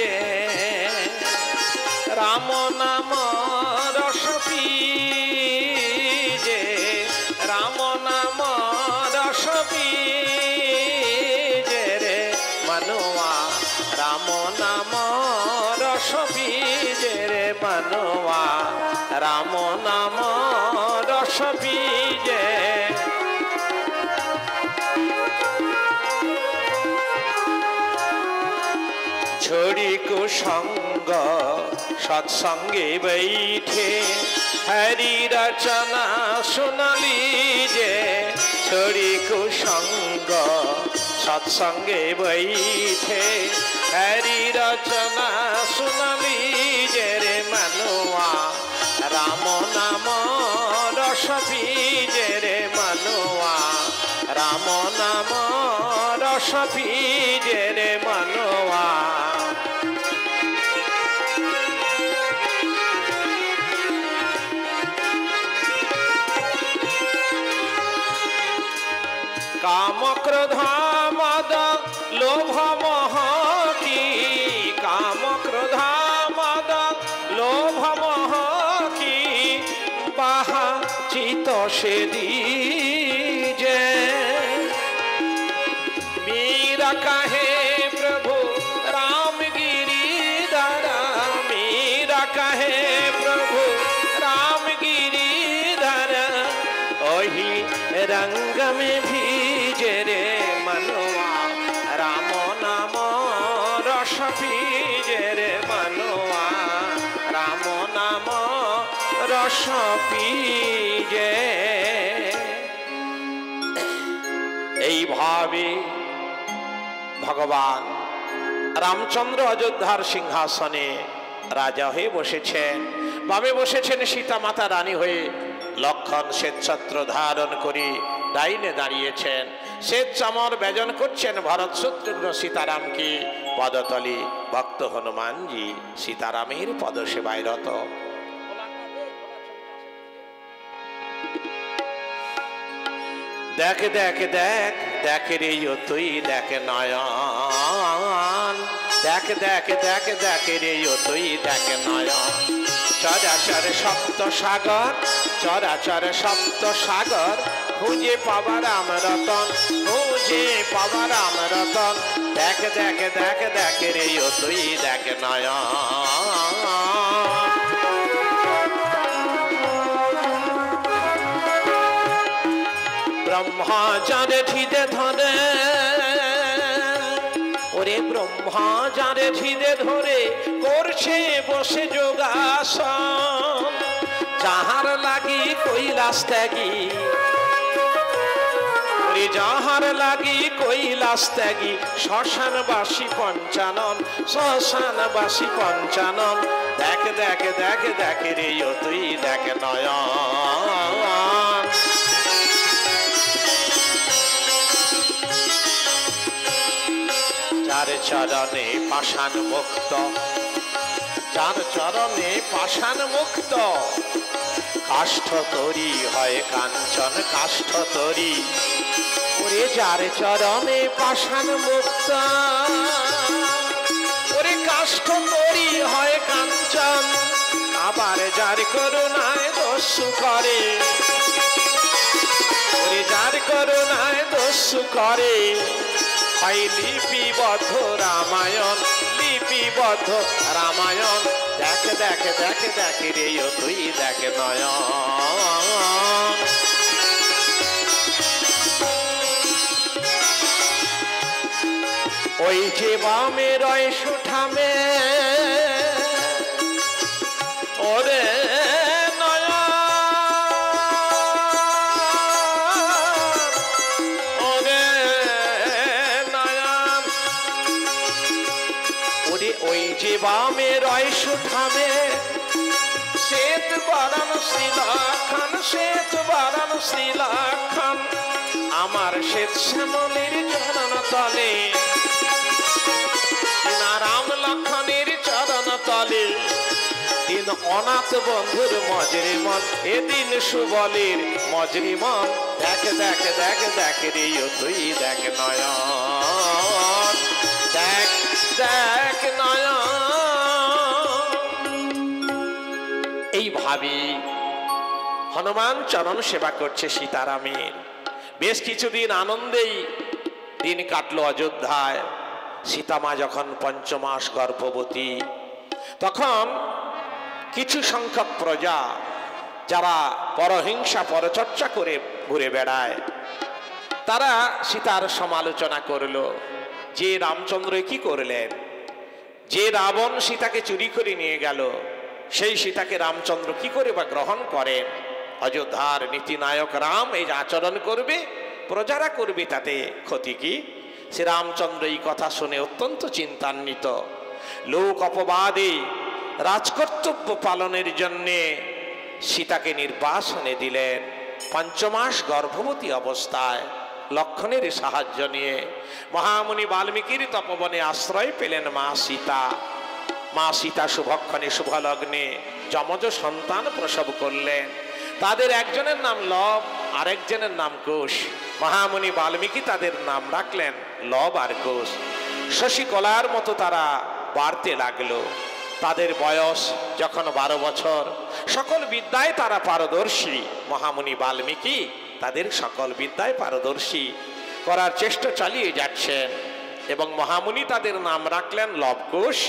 যে রাম নাম রস পিজে রাম নাম রস পিজে রে মনুয়া রাম নাম রস পিজে রে মনুয়া রাম নাম রস পিজে छोड़ी कुसंग सत्संगे बैठे हरि रचना सुन लीजे छोड़ी कुसंग सत्संगे बैठे हरि रचना सुन लीजे रे मनुआ राम नाम रस पीजे रे मनुआ राम नाम रस पीजे रे मनुआ काम क्रोध मद लोभ मोह की काम क्रोध मद लोभ मोह की बाहा चित से दीजे मीरा कहे प्रभु राम गिरिधर मीरा कहे प्रभु राम गिरिधर ओही रंग में भीजे रे मनुआ राम नाम रस पीजे रे मनुआ राम नाम रस पीजे এই ভাবে ভগবান রামচন্দ্র অযোধ্যার সিংহাসনে রাজা হয়ে বসেছেন বামে বসেছেন সীতা মাতা রানী হয়ে লক্ষণ শ্বেতছত্র ধারণ করে ডাইনে দাঁড়িয়েছেন শ্বেত চামর ব্যজন করছেন ভরত শত্রুঘ্ন সীতারামকে পদতলে ভক্ত হনুমানজি সীতারামের পদসেবায় রত देख देख देख देख रे यो तुई देख नयन देख देख देख देख रे यो तुई देख नयन चराचर सप्त सागर चराचर सप्त सागर खुजे पावा राम रतन खुजे पावा राम रतन देख देख देख देख रे यो तुई देख नयन ब्रह्मा जाने धीरे धरे ओरे ब्रह्मा जाने धीरे धरे करछे बसे योगासन जाहार लागी কৈলাস ত্যাগী ওরে যাহার লাগি কৈলাস ত্যাগী শ্মশানবাসী পঞ্চানন শ্মশানবাসী পঞ্চানন দেখ দেখ দেখ দেখ রে ও তুই দেখ নয়ন যার চরণে পাষাণ মুক্ত যার চরণে পাষাণ মুক্ত কাষ্ঠ তরি হয় কাঞ্চন কাষ্ঠ তরি ওরে যার চরণে পাষাণ মুক্ত ওরে কাষ্ঠ তরি হয় কাঞ্চন আবার যার করুণায় দস্যু করে ওরে যার করুণায় দস্যু করে হয় লিপিবদ্ধ রামায়ণ লিপিবদ্ধ রামায়ণ দেখ দেখ দেখ দেখ রে ও তুই দেখ নয়ন ওই যে বামে রয় সুঠামে ওরে बामे रय सुठामे श्वेत बरन श्रीलक्षण श्वेत बरन श्रीलक्षण आमार श्वेत श्यामलेर चरण तले राम लक्षणेर चरण तले दिन अनाथ बंधुर मजरे मन ए दिन सुबलेर मजरी मन देख देख देख देख रे तुई देख नयन देख देख नयन ভাবি হনুমান চরণ সেবা করছে সীতারামের। বেশ কিছুদিন আনন্দেই দিন কাটলো অযোধ্যায়। সীতামা যখন 5 মাস গর্ভবতী, তখন কিছু সংখ্যক প্রজা যারা পরহিংসা পরচর্চা করে ঘুরে বেড়ায়, তারা সীতার সমালোচনা করলো যে রামচন্দ্র কি করলেন, যে রাবণ সীতাকে চুরি করে নিয়ে গেল সেই সীতাকে রামচন্দ্র কি করে বা গ্রহণ করেন। অযোধ্যার নীতিনায়ক রাম এই আচরণ করবে, প্রজারা করবে, তাতে ক্ষতি কি? শ্রী রামচন্দ্র এই কথা শুনে অত্যন্ত চিন্তান্বিত। লোক অপবাদে রাজকর্তব্য পালনের জন্যে সীতাকে নির্বাসনে দিলেন। 5 মাস গর্ভবতী অবস্থায় লক্ষণের সাহায্য নিয়ে মহামুনি বাল্মীকির তপবনে আশ্রয় পেলেন মা সীতা। মা সীতা শুভক্ষণে শুভলগ্নে যমজ সন্তান প্রসব করলেন। তাদের একজনের নাম লব, আরেকজনের নাম কুশ। মহামুনি বাল্মীকি তাদের নাম রাখলেন লব আর কুশ। শশীকলার মতো তারা বাড়তে লাগলো। তাদের বয়স যখন 12 বছর, সকল বিদ্যায় তারা পারদর্শী। মহামুনি বাল্মীকি তাদের সকল বিদ্যায় পারদর্শী করার চেষ্টা চালিয়ে যাচ্ছেন এবং মহামুনি তাদের নাম রাখলেন লবকুশ।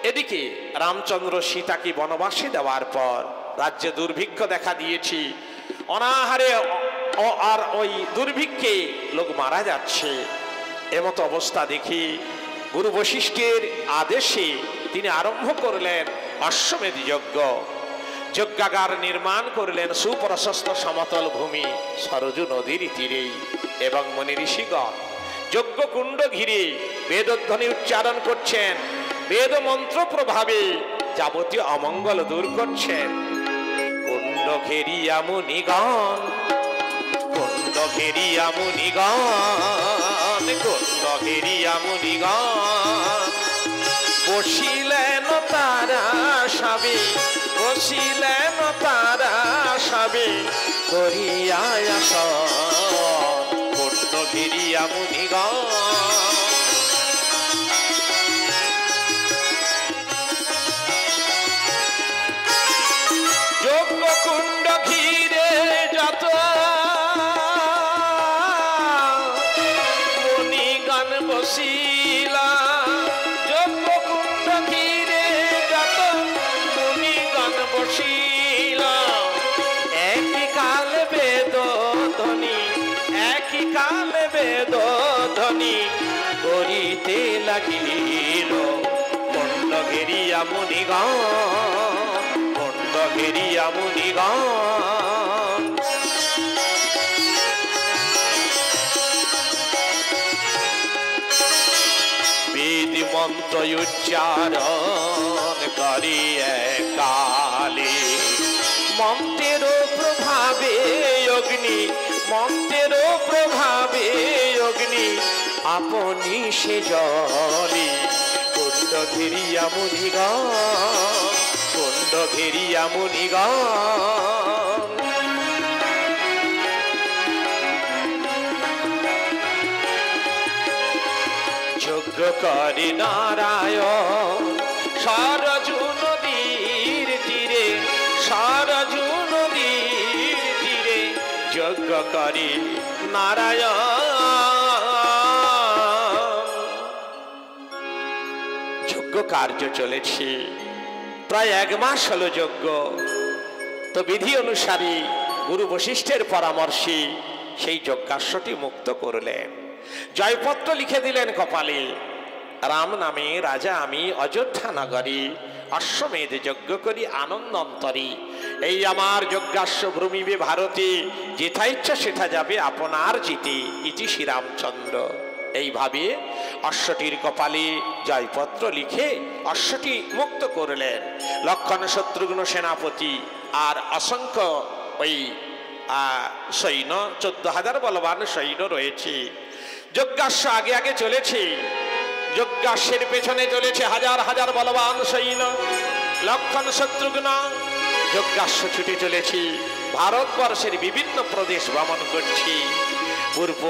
এদিকে রামচন্দ্র সীতাকে বনবাসে দেওয়ার পর রাজ্যে দুর্ভিক্ষ দেখা দিয়েছি। অনাহারে আর ওই দুর্ভিক্ষে লোক মারা যাচ্ছে। এমতো অবস্থা দেখি গুরু বশিষ্ঠের আদেশে তিনি আরম্ভ করলেন অশ্বমেধ যজ্ঞ। যজ্ঞাগার নির্মাণ করলেন সুপ্রশস্ত সমতল ভূমি সরজু নদীর তীরেই এবং মুনি ঋষিগণ যজ্ঞকুণ্ড ঘিরে বেদধ্বনি উচ্চারণ করছেন, বেদ মন্ত্র প্রভাবে যাবতীয় অমঙ্গল দূর করছেন। কুণ্ড ঘেরিয়া মুনিগণ, কুণ্ড ঘেরিয়া মুনিগণ, কুণ্ড ঘেরিয়া মুনিগণ বসিলেন তারা সবে, বসিলেন তারা সবে করিয়া আসন। কুণ্ড ঘেরিয়া মুনিগণ যজ্ঞকুণ্ড ঘিরে যত মুনিগণ বসিলা, যজ্ঞকুণ্ড ঘিরে যত মুনিগণ বসিলা। একই কাল বেদ ধ্বনি, একই কাল বেদ ধ্বনি করিতে লাগিল। কুণ্ড ঘেরিয়া মুনিগণ, কুণ্ড ঘেরিয়া মুনিগণ বেদ মন্ত্র উচ্চারণ করিয়ে কালে মন্ত্রের প্রভাবে অগ্নি, মন্ত্রের প্রভাবে অগ্নি আপনি সে জলে। কুণ্ড ঘেরিয়া মুনিগণ, কুণ্ড ঘেরিয়া মুনিগণ যজ্ঞ করে নারায়ণ সরজু নদীর তীরে, সরজু নদীর তীরে যজ্ঞ করে নারায়ণ। যজ্ঞ কার্য চলেছে প্রায় 1 মাস হলো যজ্ঞ। তো বিধি অনুসারে গুরু বশিষ্ঠের পরামর্শে সেই যজ্ঞাশ্বটি মুক্ত করলেন। জয়পত্র লিখে দিলেন কপালে, রাম নামে রাজা আমি অযোধ্যা নগরী, অশ্বমেধ যজ্ঞ করি আনন্দ অন্তরী। এই আমার যজ্ঞাশ্ব ভ্রমিবে ভারতে, যেথা ইচ্ছা সেথা যাবে আপনার জিতে। ইতি শ্রীরামচন্দ্র। এইভাবে অশ্বটির কপালে জয়পত্র লিখে অশ্বটি মুক্ত করলেন। লক্ষণ শত্রুঘ্ন সেনাপতি আর অসংখ্য ওই সৈন্য 14,000 বলবান সৈন্য রয়েছে। যজ্ঞাশ্ব আগে আগে চলেছে, যজ্ঞাশ্বের পেছনে চলেছে হাজার হাজার বলবান সৈন্য। লক্ষণ শত্রুঘ্ন যজ্ঞাশ্ব ছুটে চলেছি, ভারতবর্ষের বিভিন্ন প্রদেশ ভ্রমণ করছি। পূর্ব,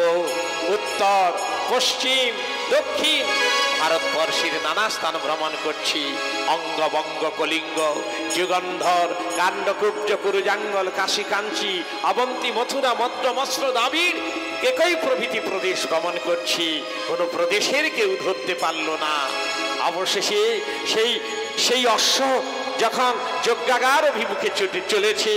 উত্তর, পশ্চিম, দক্ষিণ ভারতবর্ষের নানা স্থান ভ্রমণ করছি। অঙ্গবঙ্গ কলিঙ্গ যুগন্ধর কাণ্ডকুব্জ কুরুজাঙ্গল কাশী কাঞ্চি অবন্তী মথুরা মদ্র মস্র দাবির একই প্রভৃতি প্রদেশ গমন করছি। কোনো প্রদেশের কেউ ধরতে পারল না। অবশেষে সেই অশ্ব যখন যজ্ঞাগার অভিমুখে ছুটে চলেছে,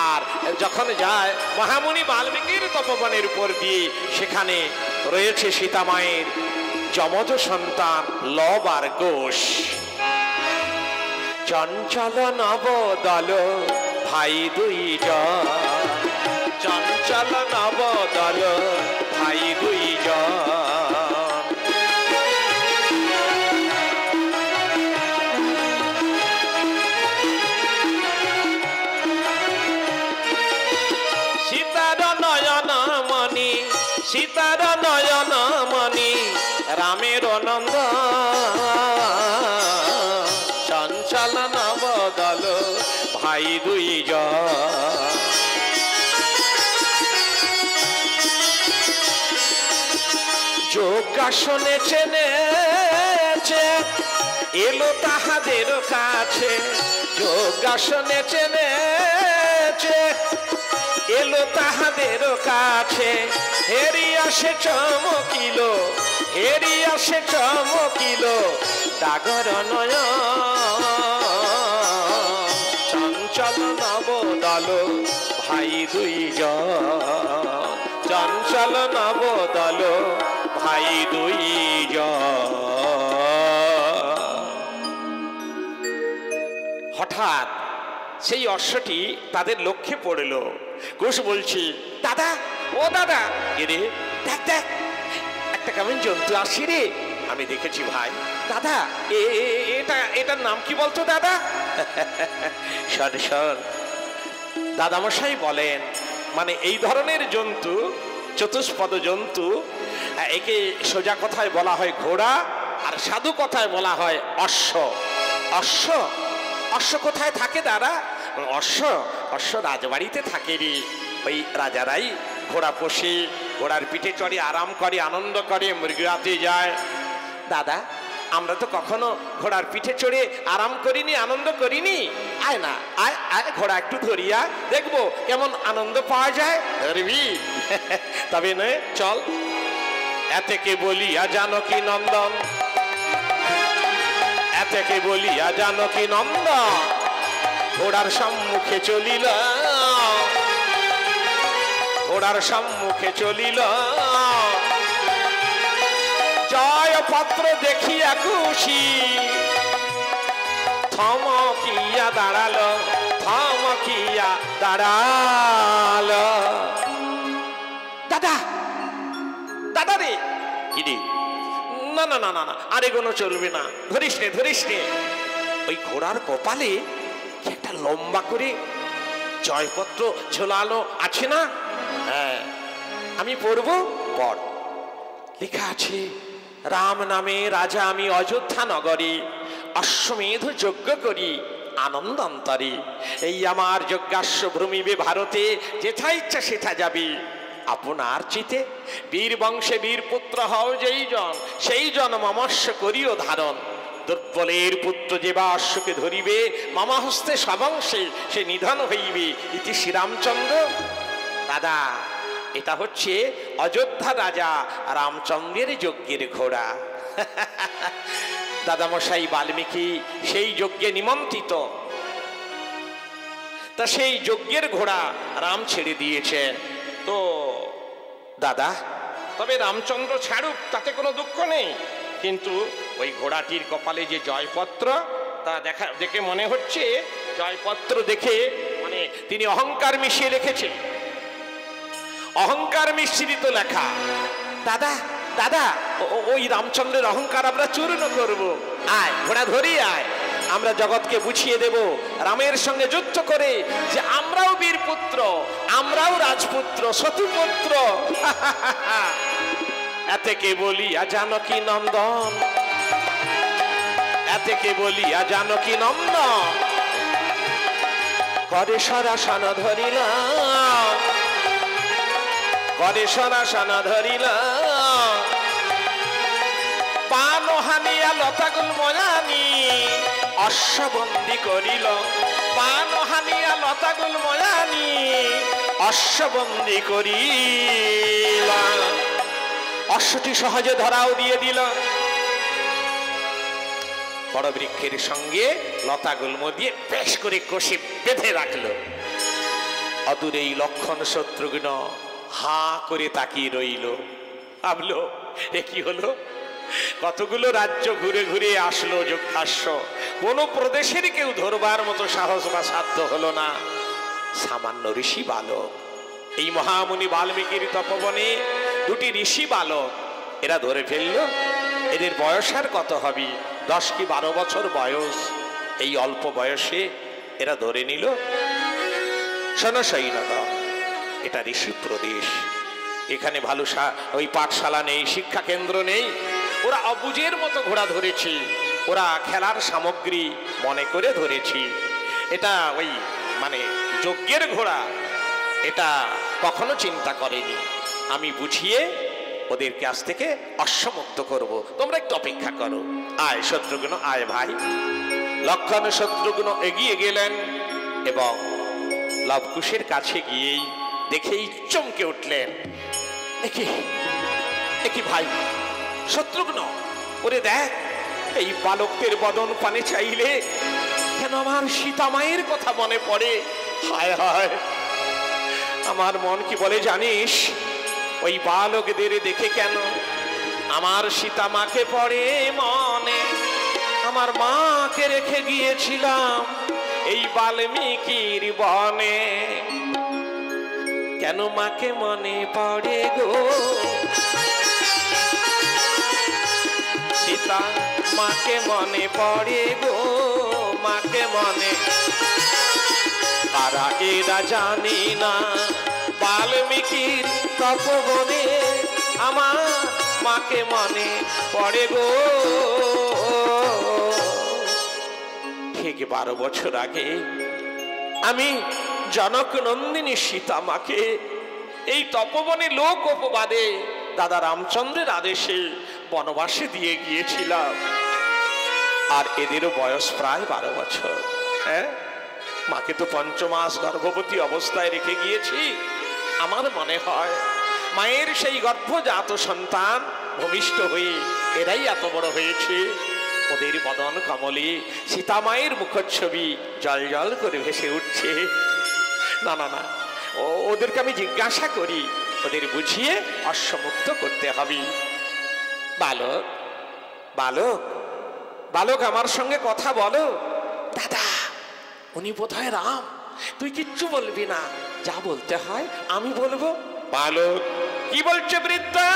আর যখন যায় মহামুনি বাল্মীকির তপবনের উপর দিয়ে, সেখানে রয়েছে সীতামায়ের যমজ সন্তান লব আর কুশ। চঞ্চল নবদল ভাই দুইজন, চঞ্চল নবদল ভাই দুইজন। সীতার নয়ন মণি, সীতার নয়ন মণি রামের নন্দ, চঞ্চল নবদল ভাই দুইজন। যোগাসনে চেনেছে এলো তাহাদের কাছে, যোগাসনে চেনেছে এলো তাহাদের কাছে। হেরিয়া সে চমকিল, হেরিয়া সে চমকিল ডাগর নয়ন, চঞ্চল নবদল ভাই দুইজন, চঞ্চল নবদল ভাই দুইজন। হঠাৎ সেই অশ্বটি তাদের লক্ষ্যে পড়ল। কুশ বলছি, দাদা ও দাদা, এরে দেখ দেখ একটা কেমন জন্তু আসি রে। আমি দেখেছি ভাই। দাদা এটার নাম কি বলতো দাদা? শোন শোন, দাদামশাই বলেন, মানে এই ধরনের জন্তু, চতুষ্পদ জন্তু, একে সোজা কথায় বলা হয় ঘোড়া, আর সাধু কথায় বলা হয় অশ্ব। অশ্ব, অশ্ব কোথায় থাকে দাদা? অশ্ব, অশ্ব রাজবাড়িতে থাকে রে। ওই রাজারাই ঘোড়া পোষে, ঘোড়ার পিঠে চড়ে আরাম করে, আনন্দ করে, মৃগয়াতে যায়। দাদা আমরা তো কখনো ঘোড়ার পিঠে চড়ে আরাম করিনি, আনন্দ করিনি। আয় না, আয় আয়, ঘোড়া একটু ধরিয়া দেখবো কেমন আনন্দ পাওয়া যায়। ধরবি? তবে নয়, চল। এতেকে বলিয়া জানকী নন্দন, এতেকে বলিয়া জানকী নন্দন ঘোড়ার সম্মুখে চলিল, ঘোড়ার সম্মুখে চলিল। জয় পত্র দেখিয়া খুশি থমকিয়া দাঁড়ালো, থমকিয়া দাঁড়ালো। দাদা, দাদা রে। কি রে? না না না না না, আরে কোনো চলবে না, ধরিস নে ধরিস নে। ওই ঘোড়ার কপালে কি একটা লম্বা করে জয়পত্র ঝোলানো আছে না? হ্যাঁ, আমি পড়বো, পড়। লেখা আছে, রাম নামে রাজা আমি অযোধ্যা নগরী, অশ্বমেধ যজ্ঞ করি আনন্দ অন্তরে। এই আমার যজ্ঞাশ্ব ভ্রমিবে ভারতে, যেথা ইচ্ছা সেথা যাবে আপনার চিতে। বীর বংশে বীর পুত্র হও যেই জন, সেই জন মমস্য করিও ধারণ। দুর্বলের পুত্র যে বা অশ্বকে ধরিবে, মামা হস্তে সবংশে সে নিধন হইবে। ইতি শ্রীরামচন্দ্র। দাদা এটা হচ্ছে অযোধ্যা রাজা রামচন্দ্রের যজ্ঞের ঘোড়া। দাদামশাই বাল্মীকি সেই যজ্ঞে নিমন্ত্রিত, তা সেই যজ্ঞের ঘোড়া রাম ছেড়ে দিয়েছে। তো দাদা, তবে রামচন্দ্র ছাড়ুক, তাতে কোনো দুঃখ নেই, কিন্তু ওই ঘোড়াটির কপালে যে জয়পত্র, তা দেখে মনে হচ্ছে, জয়পত্র দেখে মানে তিনি অহংকার মিশিয়ে লিখেছেন, অহংকার মিশ্রিত লেখা। দাদা দাদা, ওই রামচন্দ্রের অহংকার আমরা চূর্ণ করব। আয় ঘোড়া ধরি, আয়, আমরা জগৎকে বুঝিয়ে দেব রামের সঙ্গে যুদ্ধ করে যে আমরাও বীরপুত্র, আমরাও রাজপুত্র, সতুপুত্র। এতেকে বলিয়া জানকী নন্দন, এতেকে বলিয়া জানকী নন্দন করে সরাসন ধরিল, করে সরাসন ধরিল। পানহান লতাগুল ময়ানি অশ্ববন্দী করিল, বান হানিয়া লতাগুল ময়ানি অশ্ববন্দী করিল। অশ্বটি সহজে ধরাও দিয়ে দিল। বড় বৃক্ষের সঙ্গে লতা গুল্ম দিয়ে বেশ করে কষে বেঁধে রাখলো। অদূরেই লক্ষণ শত্রুঘ্ন হা করে তাকিয়ে রইল। ভাবলো এ কি হলো, কতগুলো রাজ্য ঘুরে ঘুরে আসলো যক্ষাস্য, কোন প্রদেশের কেউ ধরবার মতো সাহস বা সাধ্য হলো না। সামান্য ঋষি বালক, এই মহামুনি বাল্মীকির তপবনে দুটি ঋষি বালক, এরা ধরে ফেললো। এদের বয়স আর কত হবে, 10 কি 12 বছর বয়স। এই অল্প বয়সে এরা ধরে নিল। শোনো সৈন্যতা, এটা ঋষি প্রদেশ, এখানে ভালো ওই পাঠশালা নেই, শিক্ষা কেন্দ্র নেই। ওরা অবুঝের মতো ঘোড়া ধরেছি, ওরা খেলার সামগ্রী মনে করে ধরেছি। এটা ওই মানে যজ্ঞের ঘোড়া, এটা কখনো চিন্তা করেনি। আমি বুঝিয়ে ওদেরকে আজ থেকে অশ্বমুক্ত করব, তোমরা একটু অপেক্ষা করো। আয় শত্রুঘ্ন, আয় ভাই। লক্ষণ শত্রুঘ্ন এগিয়ে গেলেন এবং লবকুশের কাছে গিয়েই দেখেই চমকে উঠলেন। একি ভাই শত্রুঘ্ন, ওরে দেখ, এই বালকদের বদন পানে চাইলে কেন আমার সীতা মায়ের কথা মনে পড়ে। হায় হায়, আমার মন কি বলে জানিস, ওই বালকদের দেখে কেন আমার সীতা মাকে পড়ে মনে। আমার মাকে রেখে গিয়েছিলাম এই বাল্মীকির বনে, কেন মাকে মনে পড়ে গো। সীতা মাকে মনে পড়ে গো, মাকে মনে। কারা এরা জানি না, বাল্মীকির তপবনে আমার মাকে মনে পড়ে গো। ঠিক 12 বছর আগে আমি জনক নন্দিনী সীতা মাকে এই তপবনে লোক উপবাদে দাদা রামচন্দ্রের আদেশে বনবাসে দিয়ে গিয়েছিলাম। আর এদেরও বয়স প্রায় 12 বছর। হ্যাঁ, মাকে তো 5 মাস গর্ভবতী অবস্থায় রেখে গিয়েছি। আমার মনে হয় মায়ের সেই গর্ভজাত সন্তান ভূমিষ্ঠ হয়ে এরাই এত বড় হয়েছে। ওদের বদন কমলে সীতা মায়ের মুখচ্ছবি জল জল করে ভেসে উঠছে। না না না, ওদেরকে আমি জিজ্ঞাসা করি, ওদের বুঝিয়ে অশ্বমুক্ত করতে হবে। বালক বালক বালক, আমার সঙ্গে কথা বলো। দাদা, উনি বোধহয় রাম, তুই কিচ্ছু বলবি না, যা বলতে হয় আমি বলবো। বালক, কি বলছে বৃদ্ধা?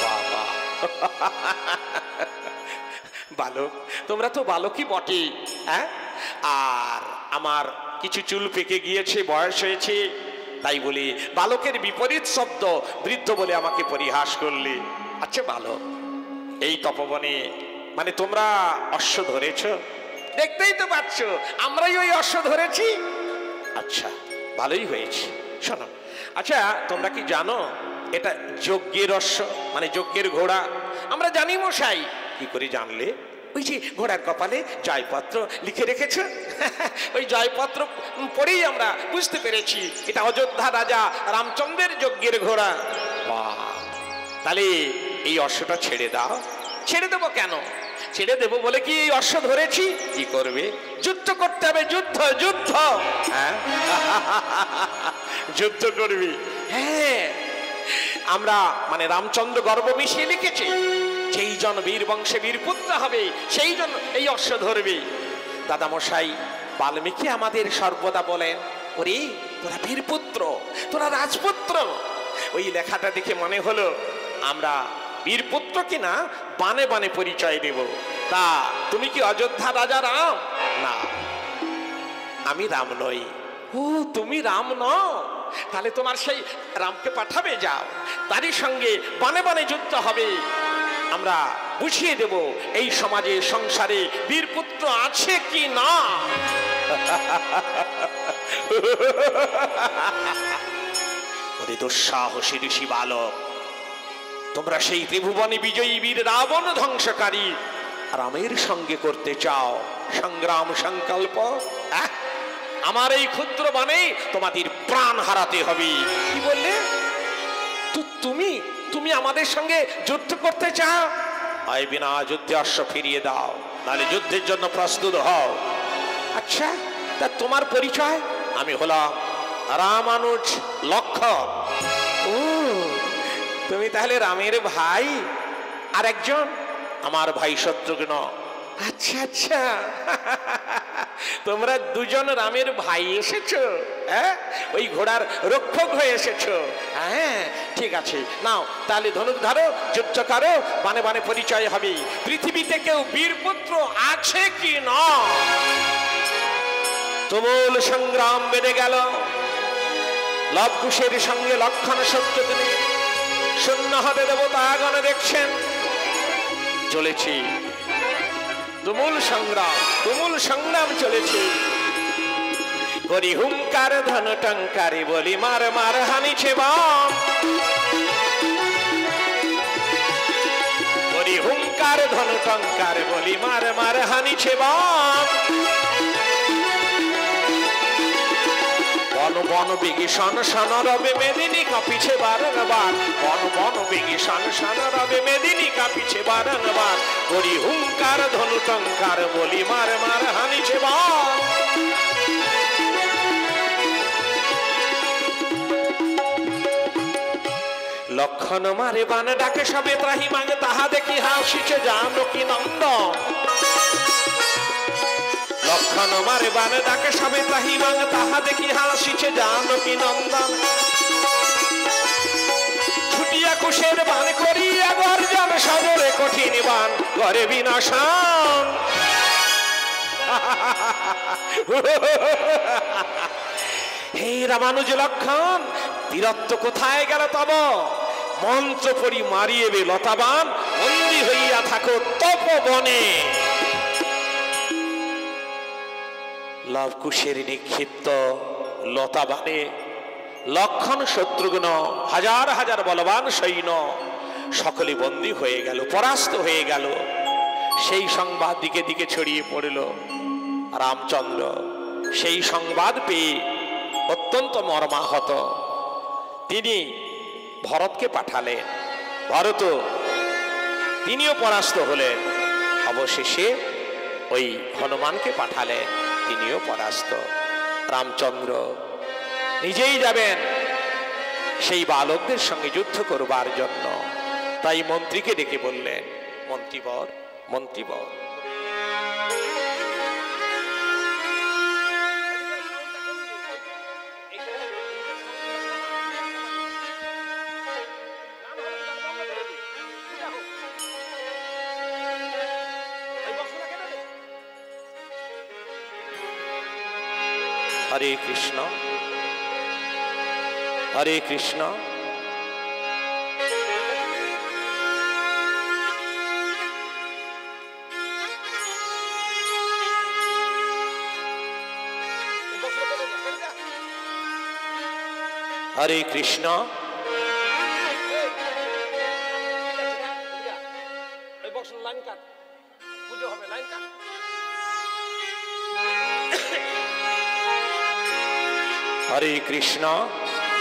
বাবা বালক, তোমরা তো বালকই বটে। হ্যাঁ, আর আমার কিছু চুল পেকে গিয়েছে, বয়স হয়েছে, তাই বলি বালকের বিপরীত শব্দ বৃদ্ধ বলে আমাকে পরিহাস করলে। আচ্ছা বালক, এই তপবনে মানে তোমরা অশ্ব ধরেছ, দেখতেই তো পাচ্ছ আমরাই ওই অশ্ব ধরেছি। আচ্ছা, ভালোই হয়েছে। শোনো, আচ্ছা তোমরা কি জানো এটা যজ্ঞের অশ্ব, মানে যজ্ঞের ঘোড়া? আমরা জানি মশাই। কি করে জানলে? ওই যে ঘোড়ার কপালে জয়পত্র লিখে রেখেছ, ওই জয়পত্র পড়েই আমরা বুঝতে পেরেছি এটা অযোধ্যা রাজা রামচন্দ্রের যজ্ঞের ঘোড়া। বাহ, তাহলে এই অশ্বটা ছেড়ে দাও। ছেড়ে দেবো কেন? ছেড়ে দেবো বলে কি এই অশ্ব ধরেছি? কি করবে? যুদ্ধ করতে হবে, যুদ্ধ যুদ্ধ। হ্যাঁ, যুদ্ধ করবি? হ্যাঁ, আমরা মানে রামচন্দ্র গর্ব মিশিয়ে লিখেছি, যেই জন বীর বংশে বীর পুত্র হবে সেই জন এই অশ্ব ধরবে। দাদা মশাই, বাল্মীকি আমাদের সর্বদা বলেন, ওরে তোরা বীর পুত্র, তোরা রাজপুত্র। ওই লেখাটা দেখে মনে হলো আমরা বীর পুত্র কিনা বানে বানে পরিচয় দেব। তা তুমি কি অযোধ্যা রাজা রাম? না, আমি রাম নই। ও, তুমি রাম নও? তাহলে তোমার সেই রামকে পাঠাবে, যাও, তারই সঙ্গে বানে বানে যুদ্ধ হবে। আমরা বুঝিয়ে দেব এই সমাজে সংসারে বীরপুত্র আছে কি না। ওরে দুঃসাহসী ঋষি বালক, তোমরা সেই ত্রিভুবনে বিজয়ী বীর রাবণ ধ্বংসকারী রামের সঙ্গে করতে চাও সংগ্রাম সংকল্প? আমার এই ক্ষুদ্র বাণে তোমাদের প্রাণ হারাতে হবে। কি বললে? তো তুমি আমাদের সঙ্গে যুদ্ধ করতে চাও? হয় বিনা যুদ্ধে অশ্ব ফিরিয়ে দাও, নাহলে যুদ্ধের জন্য প্রস্তুত হও। আচ্ছা, তা তোমার পরিচয়? আমি হলাম রামানুজ লক্ষণ। ও, তুমি তাহলে রামের ভাই? আর একজন? আমার ভাই শত্রুঘ্ন। আচ্ছা আচ্ছা, তোমরা দুজন রামের ভাই এসেছো? হ্যাঁ, ওই ঘোড়ার রক্ষক হয়ে এসেছো। হ্যাঁ ঠিক আছে, নাও তাহলে ধনুক ধরো, যুদ্ধ করো, বানে বানে পরিচয় হবে। পৃথিবীতে কেউ বীরপুত্র আছে কি না? তুমুল সংগ্রাম বেড়ে গেল। লবকুশের সঙ্গে লক্ষণ শত্রুঘ্ন, শূন্য হাতে দেবতাগণ দেখছেন। চলেছি তুমুল সংগ্রাম চলেছে। করি হুঙ্কার ধনু টঙ্কারি, বলি মার মার হানিছে বাম। করি হুঙ্কার ধনু টঙ্কার, বলি মার মার হানিছে বাম। বন বন বেগে শন শন রবে মেদিনী কাঁপিছে বারংবার। বন বন বেগে শন শন রবে মেদিনী কাঁপিছে বারংবার। করি হুঙ্কার ধনু টঙ্কার, বলি মার মার হানিছে বাম। লক্ষণ মারে বান ডাকে সবে ত্রাহি মাগে, তাহা দেখি হাসিছে জানকী নন্দন। লক্ষণ মারে বান ডাকে সবে ত্রাহি মাগে, তাহা দেখি হাসিছে জানকী নন্দন। ছুটিয়া কুশের বান করিয়া গর্জন, সদরে কঠিন বান করে বিনাশন। হে রামানুজ লক্ষণ, বীরত্ব কোথায় গেল তব? মন্ত্র পড়ি মারিয়ে বে লতাবান, বন্দী হইয়া থাকো তপবনে। লবকুশের নিক্ষিপ্ত লতাবানে লক্ষণ শত্রুঘ্ন হাজার হাজার বলবান সৈন্য সকলে বন্দী হয়ে গেল, পরাস্ত হয়ে গেল। সেই সংবাদ দিকে দিকে ছড়িয়ে পড়ল। রামচন্দ্র সেই সংবাদ পেয়ে অত্যন্ত মর্মাহত। তিনি ভরতকে পাঠালেন। ভরত তিনিও পরাস্ত হলেন। অবশেষে ওই হনুমানকে পাঠালেন, তিনিও পরাস্ত। রামচন্দ্র নিজেই যাবেন সেই বালকদের সঙ্গে যুদ্ধ করবার জন্য। তাই মন্ত্রীকে ডেকে বললেন, মন্ত্রীবর, মন্ত্রীবর, হরে কৃষ্ণ হরে কৃষ্ণ। হরে কৃষ্ণ। হরে কৃষ্ণ,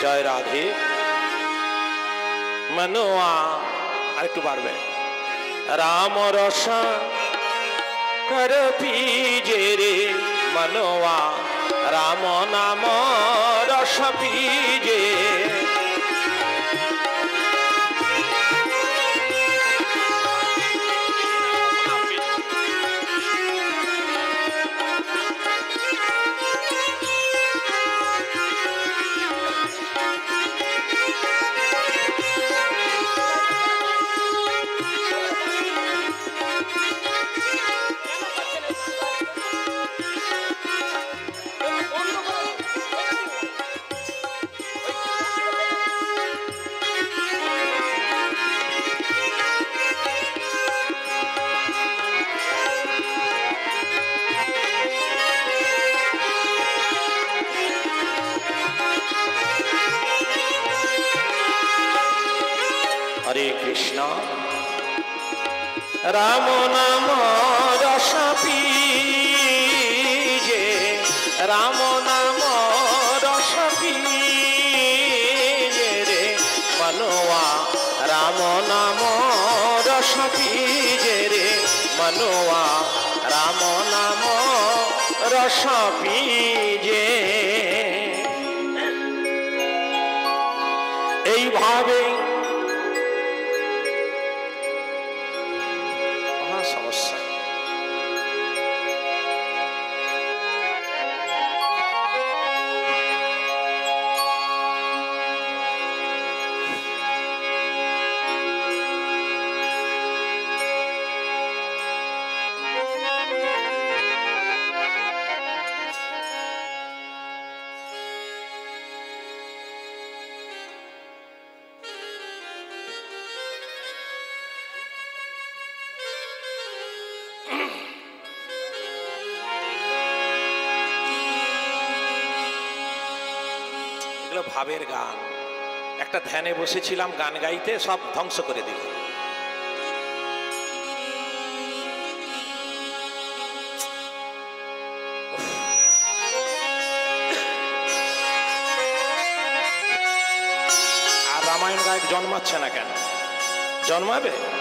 জয় রাধে। মনোয়া আর একটু বাড়বে। রাম রস কর পিজে রে মনোয়া, রাম নাম রস পিজে। কৃষ্ণ। রাম নাম রস পিজে, রাম নাম রস পিজে রে মনুয়া, রাম নাম রস পিজে রে মনুয়া, রাম নাম রস পিজে। এইভাবে মহা সমস্যা। ভাবের গান। একটা ধ্যানে বসেছিলাম গান গাইতে, সব ধ্বংস করে দিল। আর রামায়ণ গায়ক জন্মাচ্ছে না কেন? জন্মাবে।